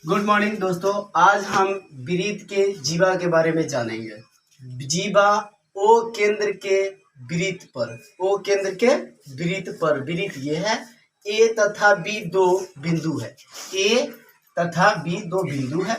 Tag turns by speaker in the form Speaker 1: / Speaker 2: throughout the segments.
Speaker 1: Good morning दोस्तों। आज हम वृत्त के जीवा के बारे में जानेंगे। जीवा ओ केंद्र के वृत्त पर, ओ केंद्र के वृत्त पर, वृत्त ये है। ए तथा बी दो बिंदु है, ए तथा बी दो बिंदु है।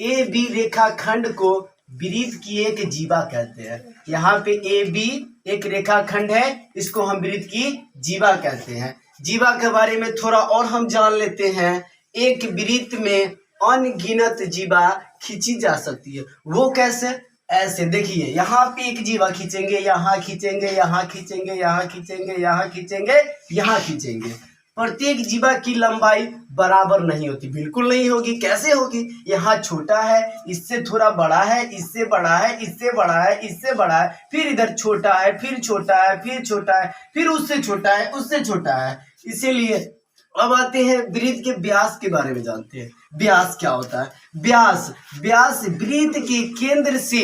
Speaker 1: ए बी रेखाखंड को वृत्त की एक जीवा कहते हैं। यहाँ पे ए बी एक रेखाखंड है, इसको हम वृत्त की जीवा कहते हैं। जीवा के बारे में थोड़ा और हम जान लेते हैं। एक वृत्त में अनगिनत जीवा खींची जा सकती है। वो कैसे? ऐसे देखिए, यहाँ पे एक जीवा खींचेंगे, यहाँ खींचेंगे, यहाँ खींचेंगे, यहाँ खींचेंगे, यहाँ खींचेंगे, यहाँ खींचेंगे। प्रत्येक जीवा की लंबाई बराबर नहीं होती, बिल्कुल नहीं होगी। कैसे होगी? यहाँ छोटा है, इससे थोड़ा बड़ा है, इससे बड़ा है, इससे बड़ा है, इससे बड़ा है, फिर इधर छोटा है, फिर छोटा है, फिर छोटा है, फिर उससे छोटा है, उससे छोटा है। इसीलिए अब आते हैं वृत्त के व्यास के बारे में जानते हैं। व्यास क्या होता है? व्यास वृत्त के केंद्र से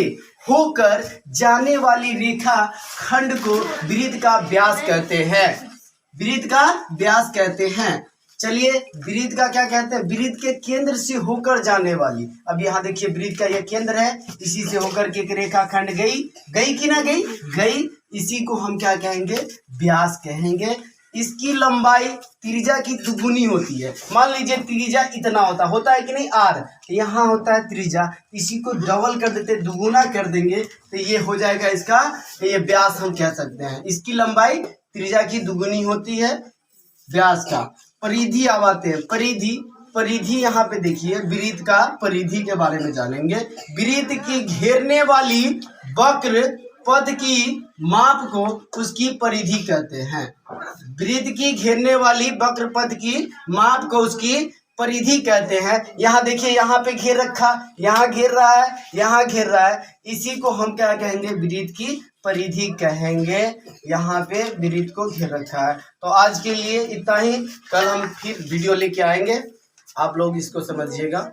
Speaker 1: होकर जाने वाली रेखा खंड को वृत्त का व्यास कहते हैं। वृत्त का व्यास कहते हैं। चलिए, वृत्त का क्या कहते हैं? वृत्त के केंद्र से होकर जाने वाली। अब यहाँ देखिए, वृत्त का यह केंद्र है, इसी से होकर के एक रेखा खंड गई कि ना गई? गई। इसी को हम क्या कहेंगे? व्यास कहेंगे। इसकी लंबाई त्रिज्या की दुगुनी होती है। मान लीजिए त्रिज्या इतना होता है कि नहीं? आर, यहाँ होता है त्रिज्या, इसी को डबल कर देते, दुगुना कर देंगे तो ये हो जाएगा इसका, ये व्यास हम कह सकते हैं। इसकी लंबाई त्रिज्या की दुगुनी होती है, व्यास का। परिधि अब आते हैं। परिधि यहाँ पे देखिए, वृत्त का परिधि के बारे में जानेंगे। वृत्त की घेरने वाली वक्र पद की माप को उसकी परिधि कहते हैं। वृत्त की घेरने वाली वक्र पद की माप को उसकी परिधि कहते हैं। यहाँ देखिए, यहाँ पे घेर रखा, यहाँ घेर रहा है, यहाँ घेर रहा है, इसी को हम क्या कहेंगे? वृत्त की परिधि कहेंगे। यहाँ पे वृत्त को घेर रखा है। तो आज के लिए इतना ही। कल हम फिर वीडियो लेके आएंगे, आप लोग इसको समझिएगा।